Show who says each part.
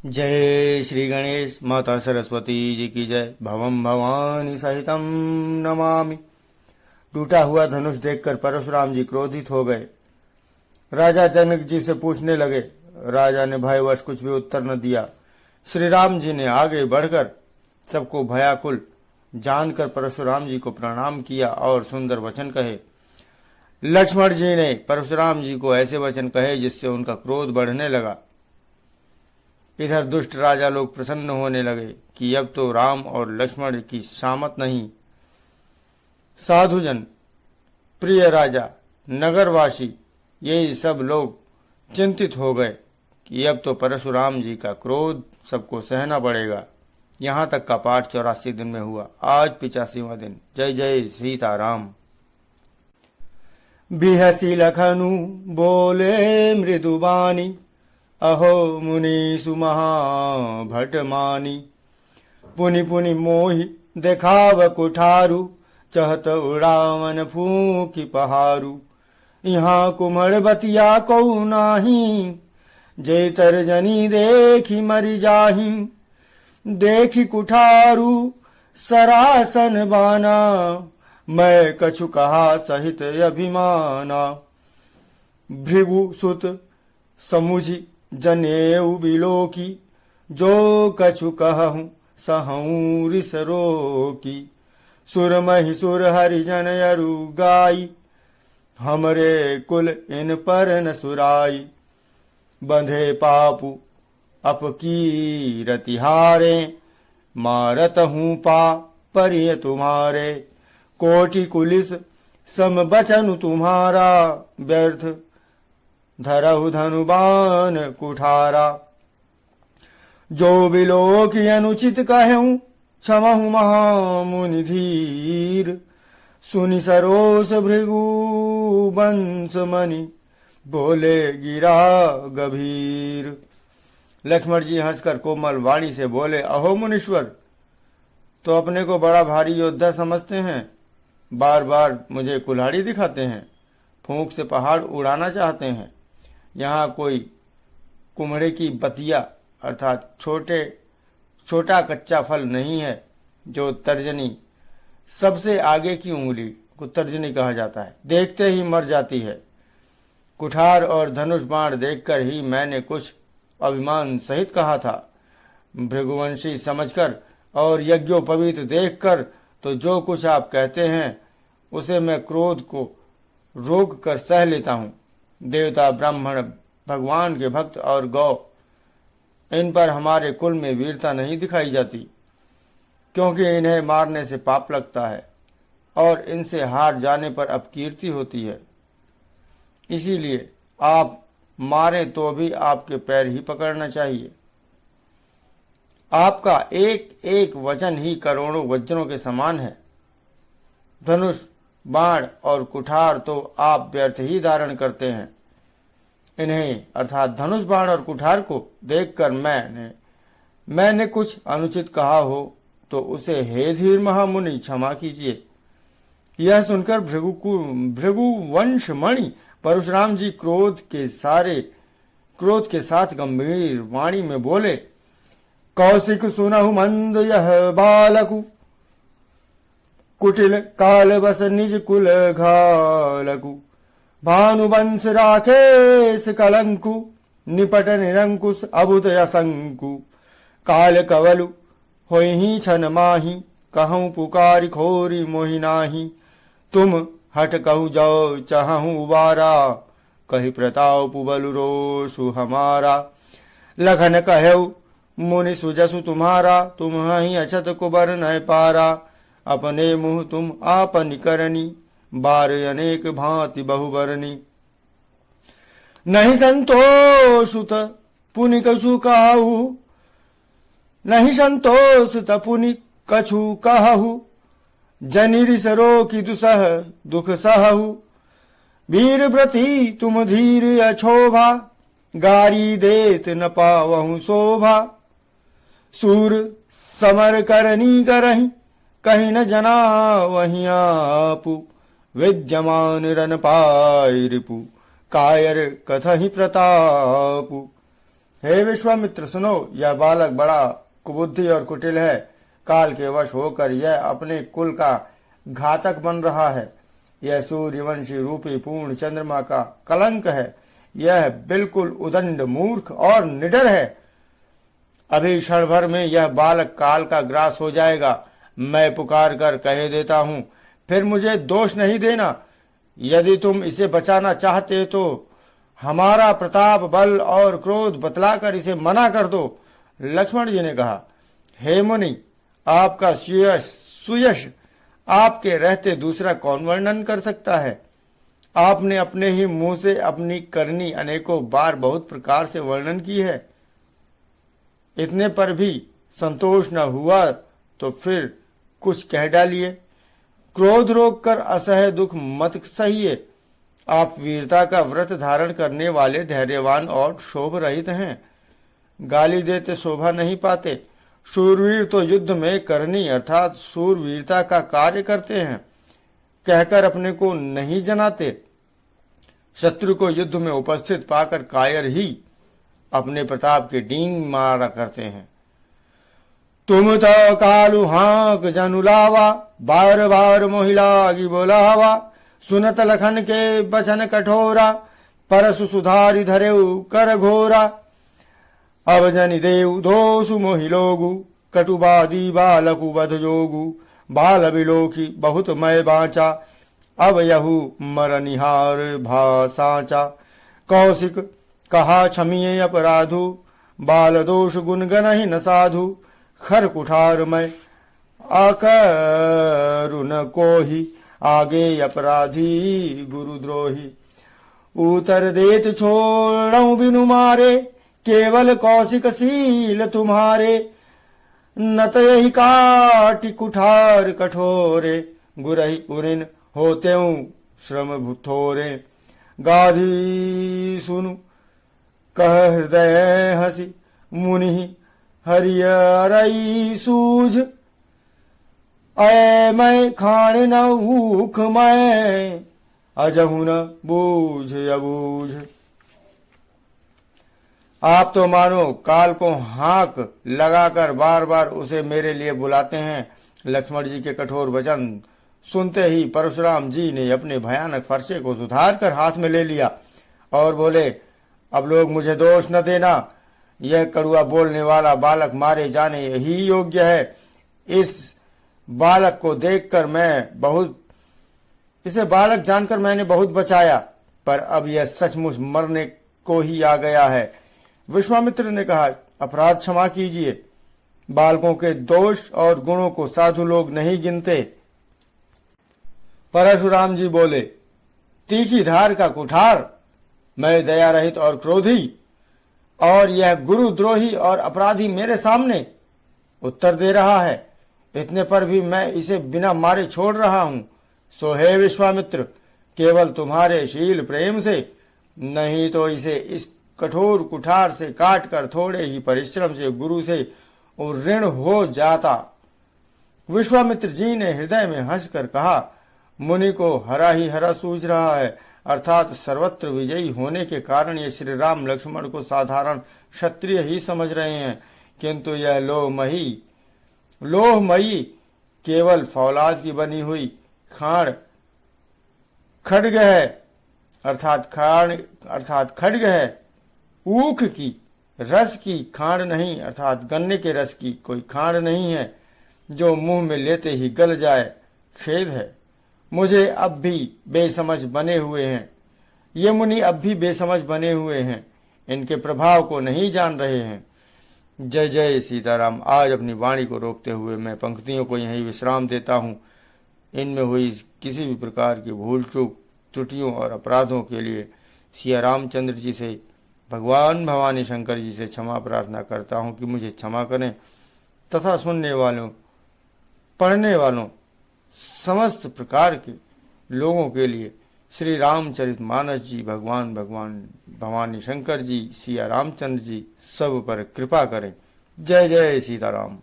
Speaker 1: जय श्री गणेश। माता सरस्वती जी की जय। भवम भवानी सहितम नमामि। टूटा हुआ धनुष देखकर परशुराम जी क्रोधित हो गए। राजा जनक जी से पूछने लगे। राजा ने भयवश कुछ भी उत्तर न दिया। श्री राम जी ने आगे बढ़कर सबको भयाकुल जानकर परशुराम जी को प्रणाम किया और सुंदर वचन कहे। लक्ष्मण जी ने परशुराम जी को ऐसे वचन कहे जिससे उनका क्रोध बढ़ने लगा। इधर दुष्ट राजा लोग प्रसन्न होने लगे कि अब तो राम और लक्ष्मण की शामत नहीं। साधुजन, प्रिय राजा, नगरवासी, ये सब लोग चिंतित हो गए कि अब तो परशुराम जी का क्रोध सबको सहना पड़ेगा। यहाँ तक का पाठ 84 दिन में हुआ। आज 85वां दिन। जय जय सीताराम। बिहसी लखनु बोले मृदुबानी, अहो मुनि सुमहा भटमानी। पुनि पुनि मोहि देखाव कुठारु, चहत उड़ावन फूकी पहारू। यहाँ कुम्हड़ बतिया को नाही, जे तर्जनी देखी मरि जाही। देखी कुठारू सरासन बाना, मैं कछु कहा सहित अभिमाना। भृगु सुत समुझी जनेऊ बिलोकी, जो कछु कहूँ सहूँ रिस रोकी। सुर महिसुर हरिजन अरु गाई, हमरे कुल इन पर न सुराई। बंधे पापु अपकी रतिहारे, मारत हूँ पा परिय तुम्हारे। कोटि कुलिस सम बचनु तुम्हारा, व्यर्थ धरहु धनुबान कुठारा। जो बिलोक अनुचित कहूँ, क्षमहु महामुनि धीर। सुनि सरोस भृगु वंश मणि, बोले गिरा गभीर। लक्ष्मण जी हंसकर कोमल वाणी से बोले, अहो मुनीश्वर, तो अपने को बड़ा भारी योद्धा समझते हैं। बार बार मुझे कुल्हाड़ी दिखाते हैं, फूंक से पहाड़ उड़ाना चाहते हैं। यहाँ कोई कुम्हड़े की बतिया अर्थात छोटा कच्चा फल नहीं है जो तर्जनी, सबसे आगे की उंगली को तर्जनी कहा जाता है, देखते ही मर जाती है। कुठार और धनुष बाण देखकर ही मैंने कुछ अभिमान सहित कहा था। भृगुवंशी समझकर और यज्ञोपवीत देखकर तो जो कुछ आप कहते हैं उसे मैं क्रोध को रोक कर सह लेता हूँ। देवता, ब्राह्मण, भगवान के भक्त और गौ, इन पर हमारे कुल में वीरता नहीं दिखाई जाती, क्योंकि इन्हें मारने से पाप लगता है और इनसे हार जाने पर अपकीर्ति होती है। इसीलिए आप मारें तो भी आपके पैर ही पकड़ना चाहिए। आपका एक एक वचन ही करोड़ों वज्रों के समान है। धनुष, बाण और कुठार तो आप व्यर्थ ही धारण करते हैं। इन्हें अर्थात धनुष, बाण और कुठार को देखकर मैंने कुछ अनुचित कहा हो तो उसे हे धीर महामुनि क्षमा कीजिए। यह सुनकर भृगु वंश मणि परशुराम जी क्रोध के साथ गंभीर वाणी में बोले, कौशिक सुनहु मंद यह बालकु, कुटिल काल बस निज कुल घालकु। भानुवंश राकेश कलंकु, निपट निरंकुश अबुत असंकु। काल कवलु होहि छन माही, कहूँ पुकारी खोरी मोहि नाही। तुम हट कहूँ जाओ चाहूँ उबारा, कही प्रताप बलु रोषु हमारा। लखन कहु मुनि सुजसु तुम्हारा, तुम ही अछत को बर न पारा। अपने मुँह तुम आपन करनी, बार अनेक भांति बहुबरनी। नहीं संतोषुत पुनि कछु कहु, नहीं संतोषुत पुनि कछु कहु। जनि रिस रोकी दुसह दुख सहु, वीर व्रती तुम धीर अछोभा। गारी देत न पावहु शोभा, सूर समर करनी करही, कहीं न जना वहीं आपु। विद्यमान रन पाय रिपु, कायर कथहि प्रतापु। हे विश्वामित्र सुनो, यह बालक बड़ा कुबुद्धि और कुटिल है। काल के वश होकर यह अपने कुल का घातक बन रहा है। यह सूर्यवंशी रूपी पूर्ण चंद्रमा का कलंक है। यह बिल्कुल उदंड, मूर्ख और निडर है। अभी क्षण भर में यह बालक काल का ग्रास हो जाएगा। मैं पुकार कर कह देता हूं, फिर मुझे दोष नहीं देना। यदि तुम इसे बचाना चाहते तो हमारा प्रताप, बल और क्रोध बतलाकर इसे मना कर दो। लक्ष्मण जी ने कहा, हे मुनि, आपका सुयश आपके रहते दूसरा कौन वर्णन कर सकता है। आपने अपने ही मुंह से अपनी करनी अनेकों बार बहुत प्रकार से वर्णन की है। इतने पर भी संतोष न हुआ तो फिर कुछ कह डालिए। क्रोध रोक कर असह्य दुख मत सहिए। आप वीरता का व्रत धारण करने वाले धैर्यवान और शोभ रहित हैं। गाली देते शोभा नहीं पाते। शूरवीर तो युद्ध में करनी अर्थात शूरवीरता का कार्य करते हैं, कहकर अपने को नहीं जनाते। शत्रु को युद्ध में उपस्थित पाकर कायर ही अपने प्रताप के डींग मारा करते हैं। तुम तो कालू हाक जनुलावा, बार बार मोहिला की बोलावा। सुनत लखन के बचन कठोरा, परसु सुधारि धरेउ कर घोरा। अब जनि देव दोषु मोहि लोगु, कटुबादी बालकु बध जोगु। बाल बिलोकी बहुत मैं बाँचा, अब यहु मरनिहार भा साचा। कौशिक कहा क्षमिये अपराधु, बाल दोष गुण गनहि न साधु। खर कुठार मैं अकरुण कोहि, आगे अपराधी गुरुद्रोही। उतर देत छोड़ऊ बिनु मारे, केवल कौशिक सील तुम्हारे। न तो यही काटि कुठार कठोरे, गुरहि उरिन होतेऊ श्रम थोरे। गाधी सुनु कह हृदय हसी, मुनि हरियरई सूझ। अय मैं खाण न ऊख मैं, अजहु न बूझ अबूझ। आप तो मानो काल को हाक लगाकर बार बार उसे मेरे लिए बुलाते हैं। लक्ष्मण जी के कठोर वचन सुनते ही परशुराम जी ने अपने भयानक फरसे को सुधार कर हाथ में ले लिया और बोले, अब लोग मुझे दोष न देना। यह कड़ुआ बोलने वाला बालक मारे जाने ही योग्य है। इस बालक को देखकर इसे बालक जानकर मैंने बहुत बचाया, पर अब यह सचमुच मरने को ही आ गया है। विश्वामित्र ने कहा, अपराध क्षमा कीजिए। बालकों के दोष और गुणों को साधु लोग नहीं गिनते। परशुराम जी बोले, तीखी धार का कुठार, मैं दया रहित और क्रोधी, और यह गुरुद्रोही और अपराधी मेरे सामने उत्तर दे रहा है। इतने पर भी मैं इसे बिना मारे छोड़ रहा हूं। सो हे विश्वामित्र, केवल तुम्हारे शील प्रेम से, नहीं तो इसे इस कठोर कुठार से काट कर थोड़े ही परिश्रम से गुरु से ऋण हो जाता। विश्वामित्र जी ने हृदय में हंसकर कहा, मुनि को हरा ही हरा सूझ रहा है, अर्थात सर्वत्र विजयी होने के कारण ये श्री राम लक्ष्मण को साधारण क्षत्रिय ही समझ रहे हैं, किंतु यह लोहमयी केवल फौलाद की बनी हुई खाड़ खड्ग है, अर्थात खड्ग है। ऊख की रस की खाड़ नहीं, अर्थात गन्ने के रस की कोई खाड़ नहीं है, जो मुंह में लेते ही गल जाए। खेद है, मुझे अब भी बेसमझ बने हुए हैं। ये मुनि अब भी बेसमझ बने हुए हैं, इनके प्रभाव को नहीं जान रहे हैं। जय जय सीताराम। आज अपनी वाणी को रोकते हुए मैं पंक्तियों को यहीं विश्राम देता हूँ। इनमें हुई किसी भी प्रकार की भूल चूक, त्रुटियों और अपराधों के लिए सिया रामचंद्र जी से, भगवान भवानी शंकर जी से क्षमा प्रार्थना करता हूँ कि मुझे क्षमा करें, तथा सुनने वालों, पढ़ने वालों, समस्त प्रकार के लोगों के लिए श्री रामचरितमानस जी, भगवान भवानी शंकर जी, सिया रामचंद्र जी सब पर कृपा करें। जय जय सीताराम।